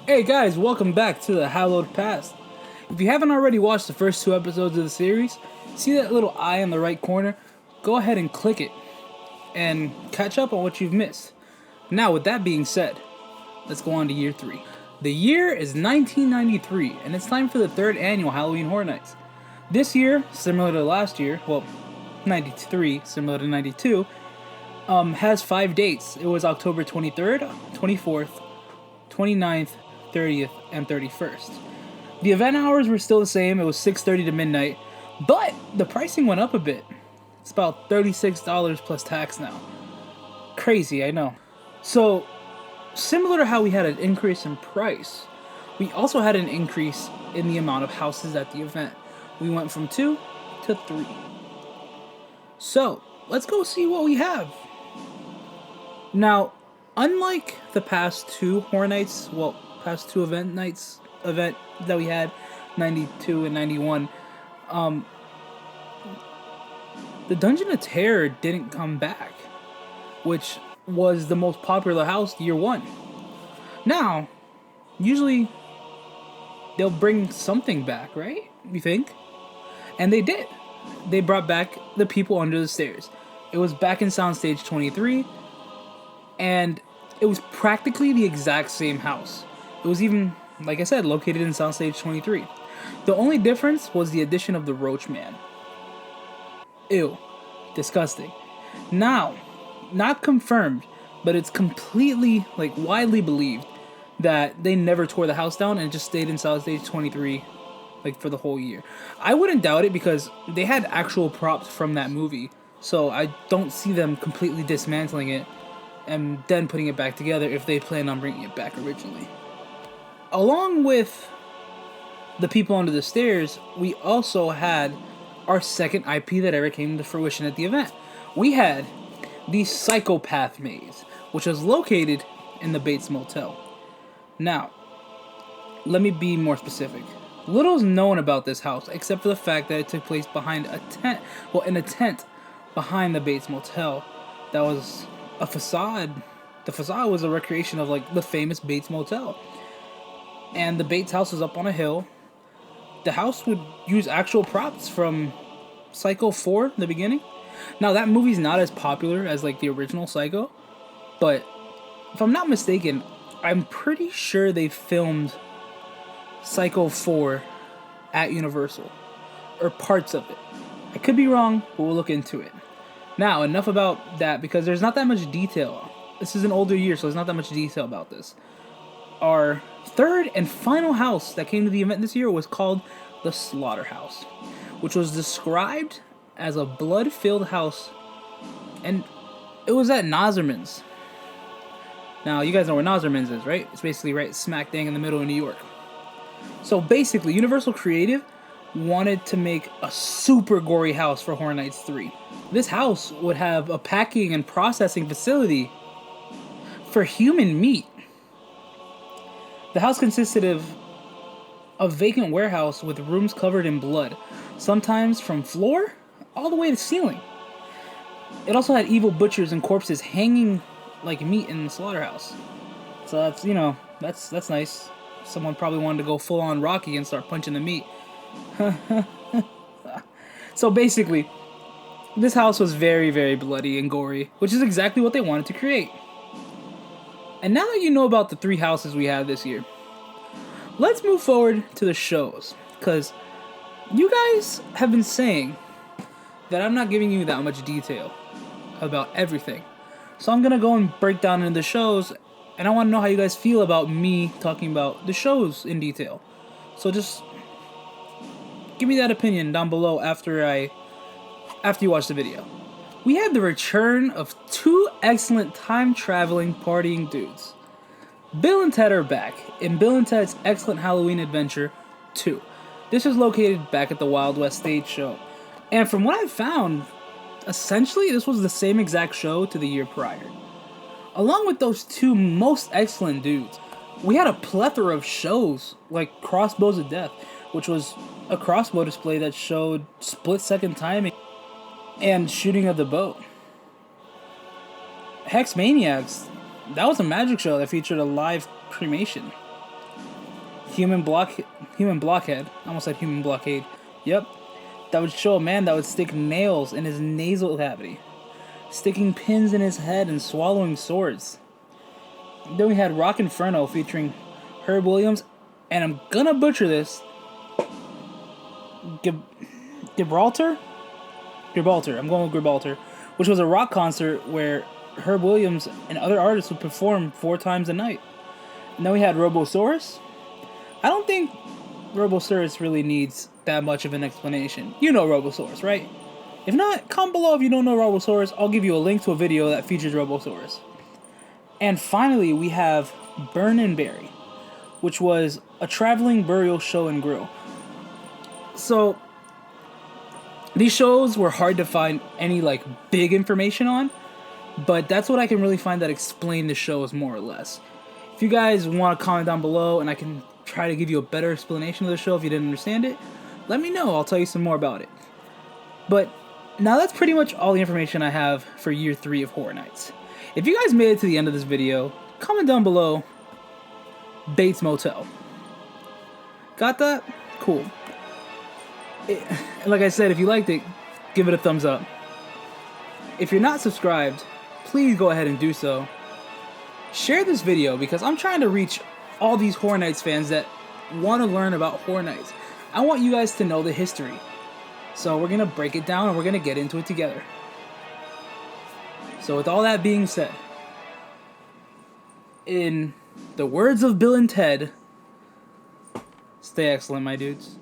Hey guys, welcome back to the Hallow'd Past. If you haven't already watched the first two episodes of the series, see that little eye in the right corner? Go ahead and click it and catch up on what you've missed. Now, with that being said, let's go on to year 3. The year is 1993, and it's time for the third annual Halloween Horror Nights. This year, similar to last year, 93, similar to 92, has 5 dates. It was October 23rd, 24th, 29th, 30th, and 31st. The event hours were still the same. It was 6:30 to midnight, but the pricing went up a bit. It's about $36 plus tax now. Crazy, I know. So, similar to how we had an increase in price, we also had an increase in the amount of houses at the event. We went from 2 to 3. So, let's go see what we have. Now, unlike the past two Horror Nights, past two event that we had, 92 and 91, the Dungeon of Terror didn't come back, which was the most popular house year 1. Now, usually they'll bring something back, right? You think? And they did. They brought back The People Under the Stairs. It was back in Soundstage 23, and it was practically the exact same house. It was even, like I said, located in Soundstage 23. The only difference was the addition of the Roach Man. Ew. Disgusting. Now, not confirmed, but it's completely, widely believed that they never tore the house down and just stayed in Soundstage 23, for the whole year. I wouldn't doubt it because they had actual props from that movie, so I don't see them completely dismantling it and then putting it back together if they plan on bringing it back originally. Along with The People Under the Stairs, we also had our second IP that ever came to fruition at the event. We had the Psychopath Maze, which was located in the Bates Motel. Now, let me be more specific. Little is known about this house, except for the fact that it took place behind a tent, in a tent behind the Bates Motel. That was a facade. The facade was a recreation of, the famous Bates Motel. And the Bates house was up on a hill. The house would use actual props from Psycho 4 in the beginning. Now, that movie's not as popular as, the original Psycho. But, if I'm not mistaken, I'm pretty sure they filmed Psycho 4 at Universal. Or parts of it. I could be wrong, but we'll look into it. Now, enough about that, because there's not that much detail. This is an older year, so there's not that much detail about this. Our third and final house that came to the event this year was called the Slaughterhouse, which was described as a blood-filled house, and it was at Nosserman's. Now, you guys know where Nosserman's is, right? It's basically right smack dang in the middle of New York. So basically, Universal Creative wanted to make a super gory house for Horror Nights 3. This house would have a packing and processing facility for human meat. The house consisted of a vacant warehouse with rooms covered in blood, sometimes from floor all the way to ceiling. It also had evil butchers and corpses hanging like meat in the slaughterhouse. So that's nice. Someone probably wanted to go full on Rocky and start punching the meat. So basically, this house was very, very bloody and gory, which is exactly what they wanted to create. And now that you know about the 3 houses we had this year, let's move forward to the shows. Because you guys have been saying that I'm not giving you that much detail about everything. So I'm going to go and break down into the shows, and I want to know how you guys feel about me talking about the shows in detail. So just give me that opinion down below after you watch the video. We had the return of 2 excellent time-traveling partying dudes. Bill and Ted are back in Bill and Ted's Excellent Halloween Adventure 2. This was located back at the Wild West Stage Show. And from what I've found, essentially this was the same exact show to the year prior. Along with those 2 most excellent dudes, we had a plethora of shows like Crossbows of Death, which was a crossbow display that showed split-second timing and shooting of the bow. Hex Maniacs, that was a magic show that featured a live cremation. human blockhead. I almost said human blockade. Yep. That would show a man that would stick nails in his nasal cavity, sticking pins in his head and swallowing swords. Then we had Rock Inferno featuring Herb Williams, and I'm gonna butcher this. Gibraltar. I'm going with Gibraltar, which was a rock concert where Herb Williams and other artists would perform 4 times a night. And then we had Robosaurus. I don't think Robosaurus really needs that much of an explanation. You know Robosaurus, right? If not, comment below if you don't know Robosaurus. I'll give you a link to a video that features Robosaurus. And finally, we have Burn and Bury, which was a traveling burial show and grill. So, these shows were hard to find any, like, big information on, but that's what I can really find that explain the shows more or less. If you guys want to comment down below and I can try to give you a better explanation of the show if you didn't understand it, let me know. I'll tell you some more about it. But now that's pretty much all the information I have for year 3 of Horror Nights. If you guys made it to the end of this video, comment down below Bates Motel. Got that? Cool. Like I said, if you liked it, give it a thumbs up. If you're not subscribed, please go ahead and do so. Share this video because I'm trying to reach all these Horror Nights fans that want to learn about Horror Nights. I want you guys to know the history. So we're going to break it down and we're going to get into it together. So with all that being said, in the words of Bill and Ted, stay excellent, my dudes.